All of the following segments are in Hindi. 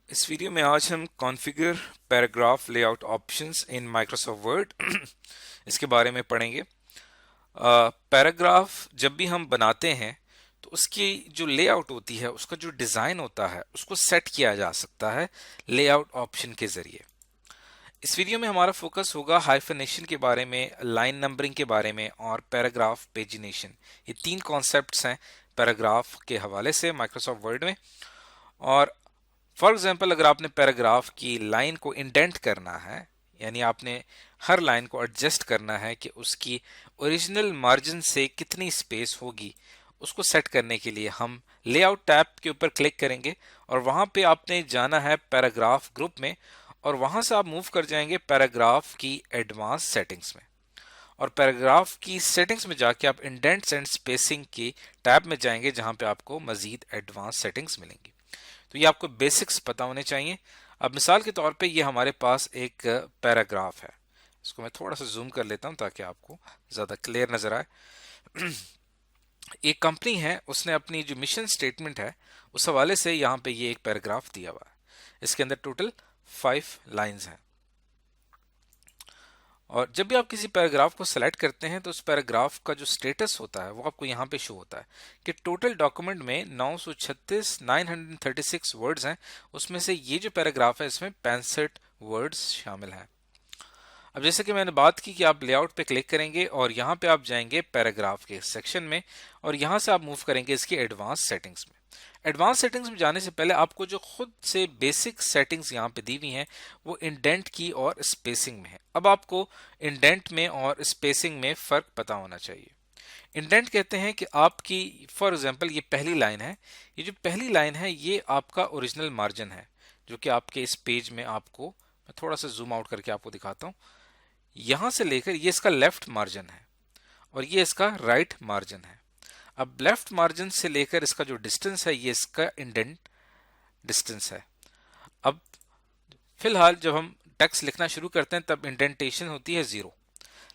इस वीडियो में आज हम configure paragraph layout options in Microsoft word इसके बारे में पढ़ेंगे। पैराग्राफ जब भी हम बनाते हैं तो उसकी जो लेआउट होती है, उसका जो डिज़ाइन होता है, उसको सेट किया जा सकता है लेआउट ऑप्शन के ज़रिए। इस वीडियो में हमारा फोकस होगा हाइफनेशन के बारे में, लाइन नंबरिंग के बारे में और पैराग्राफ पेजिनेशन। ये तीन कॉन्सेप्ट्स हैं पैराग्राफ के हवाले से माइक्रोसॉफ्ट वर्ड में। और फॉर एग्जाम्पल, अगर आपने पैराग्राफ की लाइन को इंडेंट करना है, यानी आपने हर लाइन को एडजस्ट करना है कि उसकी ओरिजिनल मार्जिन से कितनी स्पेस होगी, उसको सेट करने के लिए हम लेआउट टैब के ऊपर क्लिक करेंगे और वहां पे आपने जाना है पैराग्राफ ग्रुप में और वहां से आप मूव कर जाएंगे पैराग्राफ की एडवांस सेटिंग्स में। और पैराग्राफ की सेटिंग्स में जाके आप इंडेंट्स एंड स्पेसिंग की टैब में जाएंगे जहां पे आपको मजीद एडवांस सेटिंग्स मिलेंगी। तो ये आपको बेसिक्स पता होने चाहिए। अब मिसाल के तौर पे ये हमारे पास एक पैराग्राफ है। इसको मैं थोड़ा सा जूम कर लेता हूं ताकि आपको ज़्यादा क्लियर नजर आए। एक कंपनी है, उसने अपनी जो मिशन स्टेटमेंट है उस हवाले से यहाँ पे ये एक पैराग्राफ दिया हुआ है। इसके अंदर टोटल 5 लाइंस हैं। और जब भी आप किसी पैराग्राफ को सेलेक्ट करते हैं तो उस पैराग्राफ का जो स्टेटस होता है वो आपको यहाँ पे शो होता है कि टोटल डॉक्यूमेंट में 936 वर्ड्स हैं। उसमें से ये जो पैराग्राफ है इसमें 65 वर्ड्स शामिल हैं। अब जैसे कि मैंने बात की कि आप लेआउट पे क्लिक करेंगे और यहाँ पे आप जाएंगे पैराग्राफ के सेक्शन में और यहाँ से आप मूव करेंगे इसकी एडवांस सेटिंग्स में। एडवांस सेटिंग्स में जाने से पहले आपको जो खुद से बेसिक सेटिंग्स यहाँ पे दी हुई हैं वो इंडेंट की और स्पेसिंग में है। अब आपको इंडेंट में और स्पेसिंग में फ़र्क पता होना चाहिए। इंडेंट कहते हैं कि आपकी फॉर एग्जांपल ये पहली लाइन है, ये जो पहली लाइन है ये आपका ओरिजिनल मार्जिन है जो कि आपके इस पेज में आपको, मैं थोड़ा सा जूम आउट करके आपको दिखाता हूँ, यहां से लेकर ये इसका लेफ्ट मार्जिन है और ये इसका राइट मार्जिन है। अब लेफ्ट मार्जिन से लेकर इसका जो डिस्टेंस है ये इसका इंडेंट डिस्टेंस है। अब फिलहाल जब हम टेक्स्ट लिखना शुरू करते हैं तब इंडेंटेशन होती है 0,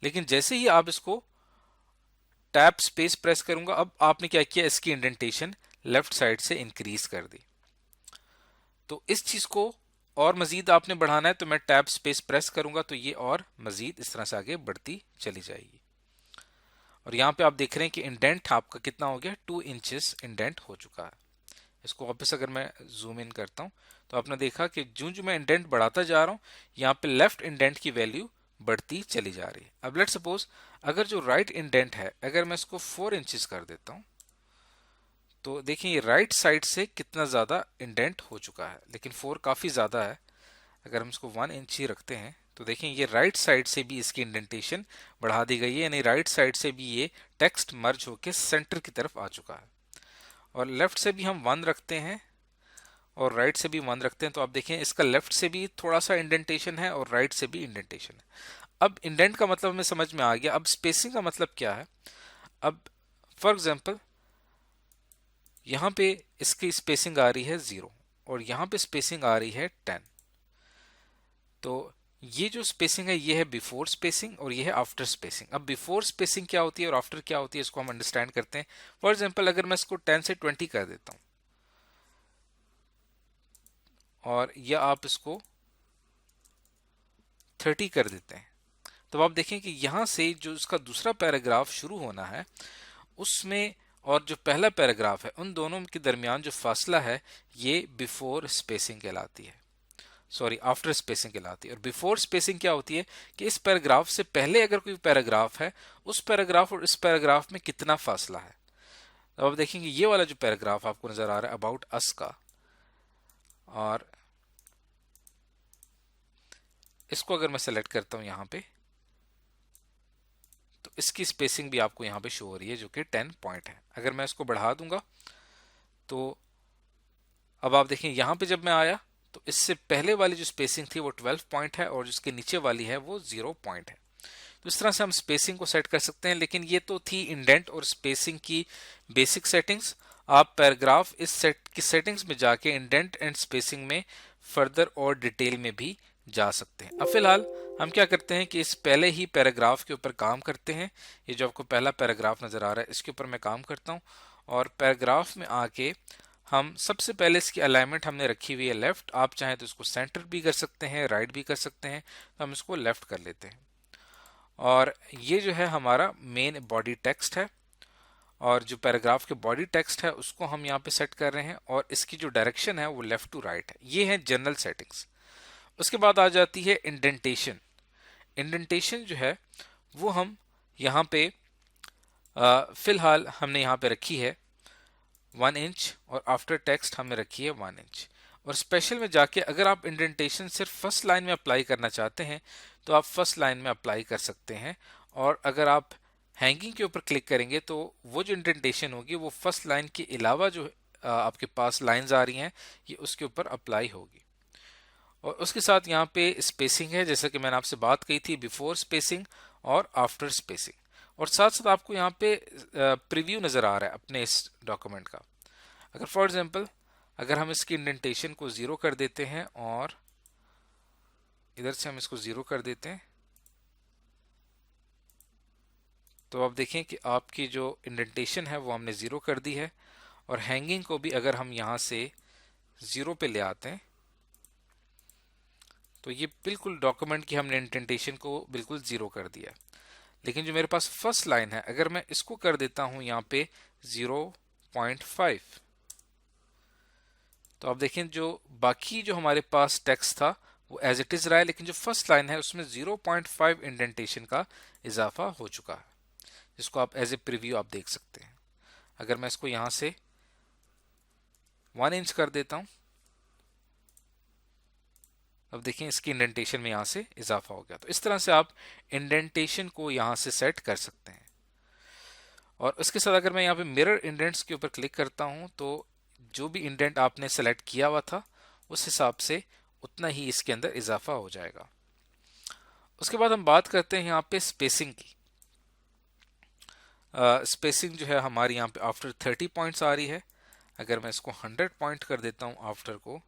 लेकिन जैसे ही आप इसको टैब स्पेस प्रेस करूंगा, अब आपने क्या किया, इसकी इंडेंटेशन लेफ्ट साइड से इंक्रीज कर दी। तो इस चीज को और मजीद आपने बढ़ाना है तो मैं टैब स्पेस प्रेस करूंगा तो ये और मजीद इस तरह से आगे बढ़ती चली जाएगी। और यहाँ पे आप देख रहे हैं कि इंडेंट आपका कितना हो गया, 2 इंचेस इंडेंट हो चुका है। इसको वापस अगर मैं जूम इन करता हूँ तो आपने देखा कि जो जो मैं इंडेंट बढ़ाता जा रहा हूँ यहाँ पे लेफ्ट इंडेंट की वैल्यू बढ़ती चली जा रही है। अब लेट सपोज अगर जो राइट इंडेंट है, अगर मैं इसको 4 इंचेस कर देता हूँ तो देखिए ये राइट साइड से कितना ज़्यादा इंडेंट हो चुका है, लेकिन 4 काफ़ी ज़्यादा है। अगर हम इसको 1 इंच ही रखते हैं तो देखें ये राइट साइड से भी इसकी इंडेंटेशन बढ़ा दी गई है, यानी राइट साइड से भी ये टेक्स्ट मर्ज होकर सेंटर की तरफ आ चुका है। और लेफ्ट से भी हम 1 रखते हैं और राइट से भी 1 रखते हैं तो आप देखें इसका लेफ्ट से भी थोड़ा सा इंडेंटेशन है और राइट से भी इंडेंटेशन है। अब इंडेंट का मतलब हमें समझ में आ गया। अब स्पेसिंग का मतलब क्या है। अब फॉर एग्जाम्पल यहाँ पे इसकी स्पेसिंग आ रही है 0 और यहाँ पे स्पेसिंग आ रही है 10। तो ये जो स्पेसिंग है ये है बिफोर स्पेसिंग और ये है आफ्टर स्पेसिंग। अब बिफोर स्पेसिंग क्या होती है और आफ्टर क्या होती है इसको हम अंडरस्टैंड करते हैं। फॉर एग्जांपल अगर मैं इसको 10 से 20 कर देता हूं और या आप इसको 30 कर देते हैं तो आप देखें कि यहां से जो इसका दूसरा पैराग्राफ शुरू होना है उसमें और जो पहला पैराग्राफ है उन दोनों के दरमियान जो फासला है ये बिफोर स्पेसिंग कहलाती है, सॉरी आफ्टर स्पेसिंग कहलाती है। और बिफोर स्पेसिंग क्या होती है कि इस पैराग्राफ से पहले अगर कोई पैराग्राफ है उस पैराग्राफ और इस पैराग्राफ में कितना फासला है। तो अब देखेंगे ये वाला जो पैराग्राफ आपको नजर आ रहा है अबाउट अस का, और इसको अगर मैं सेलेक्ट करता हूं यहां पे तो इसकी स्पेसिंग भी आपको यहां पे शो हो रही है जो कि 10 पॉइंट है। अगर मैं इसको बढ़ा दूंगा तो अब आप देखें यहां पे जब मैं आया तो इससे पहले वाली जो स्पेसिंग थी वो 12 पॉइंट है और जिसके नीचे वाली है वो 0 पॉइंट है। तो इस तरह से हम स्पेसिंग को सेट कर सकते हैं। लेकिन ये तो थी इंडेंट और स्पेसिंग की बेसिक सेटिंग्स। आप पैराग्राफ इस सेट की सेटिंग्स में जाके इंडेंट एंड स्पेसिंग में फर्दर और डिटेल में भी जा सकते हैं। अब फिलहाल हम क्या करते हैं कि इस पहले ही पैराग्राफ के ऊपर काम करते हैं। ये जो आपको पहला पैराग्राफ नजर आ रहा है इसके ऊपर मैं काम करता हूं और पैराग्राफ में आके हम सबसे पहले इसकी अलाइनमेंट हमने रखी हुई है लेफ्ट, आप चाहें तो इसको सेंटर भी कर सकते हैं, राइट भी कर सकते हैं, तो हम इसको लेफ्ट कर लेते हैं। और ये जो है हमारा मेन बॉडी टेक्स्ट है, और जो पैराग्राफ के बॉडी टेक्स्ट है उसको हम यहाँ पे सेट कर रहे हैं, और इसकी जो डायरेक्शन है वो लेफ्ट टू राइट है। ये है जनरल सेटिंग्स। उसके बाद आ जाती है इंडेंटेशन। इंडेंटेशन जो है वो हम यहाँ पे फिलहाल हमने यहाँ पे रखी है 1 इंच, और आफ्टर टेक्स्ट हमने रखी है 1 इंच। और स्पेशल में जाके अगर आप इंडेंटेशन सिर्फ फर्स्ट लाइन में अप्लाई करना चाहते हैं तो आप फर्स्ट लाइन में अप्लाई कर सकते हैं, और अगर आप हैंगिंग के ऊपर क्लिक करेंगे तो वो जो इंडेंटेशन होगी वो फर्स्ट लाइन के अलावा जो आपके पास लाइंस आ रही हैं ये उसके ऊपर अप्लाई होगी। और उसके साथ यहाँ पे स्पेसिंग है, जैसे कि मैंने आपसे बात कही थी, बिफोर स्पेसिंग और आफ्टर स्पेसिंग। और साथ साथ आपको यहाँ पे प्रीव्यू नज़र आ रहा है अपने इस डॉक्यूमेंट का। अगर फॉर एग्जांपल अगर हम इसकी इंडेंटेशन को 0 कर देते हैं और इधर से हम इसको 0 कर देते हैं, तो आप देखें कि आपकी जो इंडेंटेशन है वो हमने 0 कर दी है। और हैंगिंग को भी अगर हम यहाँ से 0 पे ले आते हैं तो ये बिल्कुल डॉक्यूमेंट की हमने इंडेंटेशन को बिल्कुल 0 कर दिया। लेकिन जो मेरे पास फर्स्ट लाइन है अगर मैं इसको कर देता हूं यहाँ पे 0.5, तो आप देखें जो बाकी जो हमारे पास टेक्स्ट था वो एज इट इज रहा है, लेकिन जो फर्स्ट लाइन है उसमें 0.5 इंडेंटेशन का इजाफा हो चुका है, जिसको आप एज ए प्रीव्यू आप देख सकते हैं। अगर मैं इसको यहां से 1 इंच कर देता हूं, अब देखें इसकी इंडेंटेशन में यहां से इजाफा हो गया। तो इस तरह से आप इंडेंटेशन को यहां से सेट कर सकते हैं। और उसके साथ अगर मैं यहाँ पे मिरर इंडेंट्स के ऊपर क्लिक करता हूं तो जो भी इंडेंट आपने सेलेक्ट किया हुआ था उस हिसाब से उतना ही इसके अंदर इजाफा हो जाएगा। उसके बाद हम बात करते हैं यहाँ पे स्पेसिंग की। स्पेसिंग जो है हमारी यहाँ पे आफ्टर 30 पॉइंट्स आ रही है। अगर मैं इसको 100 पॉइंट कर देता हूँ आफ्टर को,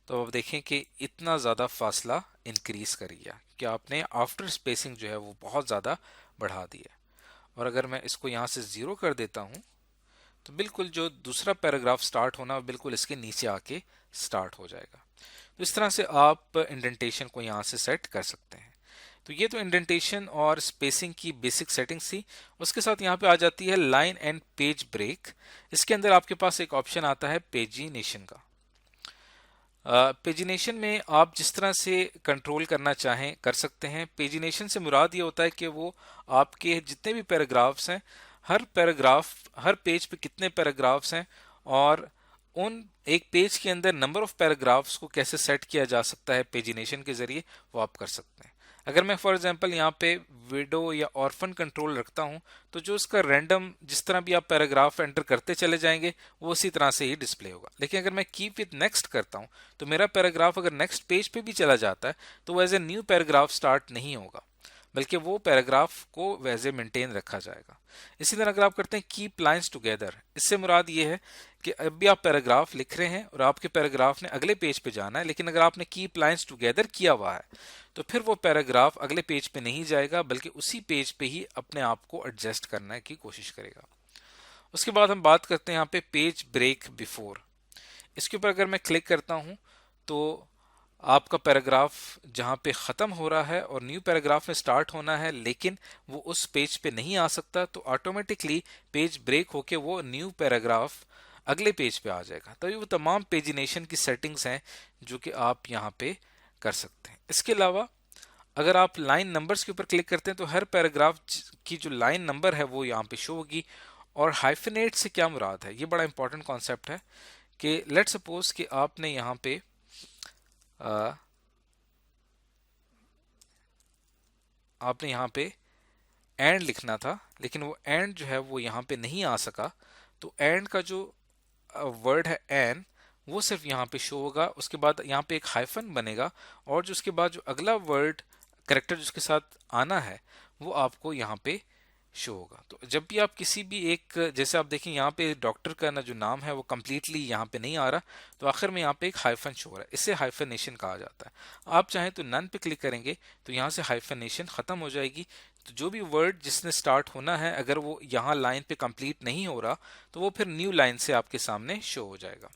तो अब देखें कि इतना ज़्यादा फासला इंक्रीज कर गया कि आपने आफ्टर स्पेसिंग जो है वो बहुत ज़्यादा बढ़ा दी है। और अगर मैं इसको यहाँ से 0 कर देता हूँ तो बिल्कुल जो दूसरा पैराग्राफ स्टार्ट होना बिल्कुल इसके नीचे आके स्टार्ट हो जाएगा। तो इस तरह से आप इंडेंटेशन को यहाँ से सेट कर सकते हैं। तो ये तो इंडेंटेशन और स्पेसिंग की बेसिक सेटिंग्स थी। उसके साथ यहाँ पे आ जाती है लाइन एंड पेज ब्रेक। इसके अंदर आपके पास एक ऑप्शन आता है पेजिनेशन का। पेजिनेशन में आप जिस तरह से कंट्रोल करना चाहें कर सकते हैं। पेजिनेशन से मुराद ये होता है कि वो आपके जितने भी पैराग्राफ्स हैं, हर पेज पे कितने पैराग्राफ्स हैं और उन एक पेज के अंदर नंबर ऑफ पैराग्राफ्स को कैसे सेट किया जा सकता है पेजिनेशन के जरिए, वो आप कर सकते हैं। अगर मैं फॉर एग्जांपल यहाँ पे विडो या ऑर्फन कंट्रोल रखता हूँ तो जो उसका रैंडम जिस तरह भी आप पैराग्राफ एंटर करते चले जाएंगे वो उसी तरह से ही डिस्प्ले होगा। लेकिन अगर मैं कीप विद नेक्स्ट करता हूँ तो मेरा पैराग्राफ अगर नेक्स्ट पेज पे भी चला जाता है तो वो as a new paragraph start नहीं होगा, बल्कि वो पैराग्राफ को वैसे मेंटेन रखा जाएगा। इसी तरह अगर आप करते हैं कीप लाइंस टुगेदर, इससे मुराद ये है कि अब भी आप पैराग्राफ लिख रहे हैं और आपके पैराग्राफ ने अगले पेज पे जाना है, लेकिन अगर आपने कीप लाइंस टुगेदर किया हुआ है तो फिर वो पैराग्राफ अगले पेज पे नहीं जाएगा, बल्कि उसी पेज पे ही अपने आप को एडजस्ट करने की कोशिश करेगा। उसके बाद हम बात करते हैं यहाँ पे पेज ब्रेक बिफोर। इसके ऊपर अगर मैं क्लिक करता हूँ तो आपका पैराग्राफ जहाँ पे ख़त्म हो रहा है और न्यू पैराग्राफ में स्टार्ट होना है, लेकिन वो उस पेज पे नहीं आ सकता, तो ऑटोमेटिकली पेज ब्रेक होके वो न्यू पैराग्राफ अगले पेज पे आ जाएगा। तो ये वो तमाम पेजिनेशन की सेटिंग्स हैं जो कि आप यहाँ पे कर सकते हैं। इसके अलावा अगर आप लाइन नंबर्स के ऊपर क्लिक करते हैं तो हर पैराग्राफ की जो लाइन नंबर है वो यहाँ पे शो होगी। और हाइफेनेट से क्या मुराद है, ये बड़ा इंपॉर्टेंट कॉन्सेप्ट है कि लेट सपोज कि आपने यहाँ पे आपने यहाँ पे एंड लिखना था, लेकिन वो एंड जो है वो यहाँ पे नहीं आ सका, तो एंड का जो वर्ड है एन वो सिर्फ यहाँ पे शो होगा। उसके बाद यहाँ पे एक हाइफन बनेगा और जो उसके बाद जो अगला वर्ड करेक्टर जिसके साथ आना है वो आपको यहाँ पे शो होगा। तो जब भी आप किसी भी एक, जैसे आप देखें यहाँ पे डॉक्टर का ना जो नाम है वो कंप्लीटली यहाँ पे नहीं आ रहा, तो आखिर में यहाँ पे एक हाइफन शो हो रहा है, इससे हाइफनेशन कहा जाता है। आप चाहें तो नन पे क्लिक करेंगे तो यहाँ से हाइफनेशन खत्म हो जाएगी। तो जो भी वर्ड जिसने स्टार्ट होना है, अगर वो यहाँ लाइन पे कंप्लीट नहीं हो रहा, तो वो फिर न्यू लाइन से आपके सामने शो हो जाएगा।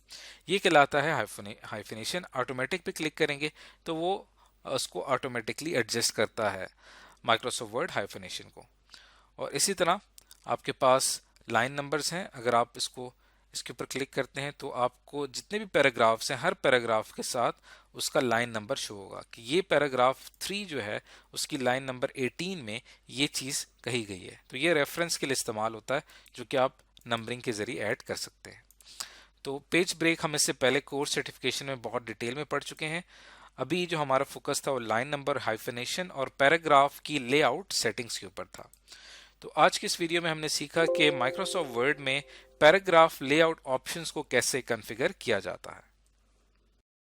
ये कहलाता है हाइफनेशन। ऑटोमेटिक पे क्लिक करेंगे तो वो उसको ऑटोमेटिकली एडजस्ट करता है माइक्रोसॉफ्ट वर्ड हाइफनेशन को। और इसी तरह आपके पास लाइन नंबर्स हैं, अगर आप इसके ऊपर क्लिक करते हैं तो आपको जितने भी पैराग्राफ्स हैं, हर पैराग्राफ के साथ उसका लाइन नंबर शो होगा कि ये पैराग्राफ 3 जो है उसकी लाइन नंबर 18 में ये चीज़ कही गई है। तो ये रेफरेंस के लिए इस्तेमाल होता है, जो कि आप नंबरिंग के जरिए ऐड कर सकते हैं। तो पेज ब्रेक हम इससे पहले कोर्स सर्टिफिकेशन में बहुत डिटेल में पढ़ चुके हैं। अभी जो हमारा फोकस था वो लाइन नंबर, हाइफनेशन और पैराग्राफ की लेआउट सेटिंग्स के ऊपर था। तो आज की इस वीडियो में हमने सीखा कि माइक्रोसॉफ्ट वर्ड में पैराग्राफ लेआउट ऑप्शंस को कैसे कॉन्फ़िगर किया जाता है।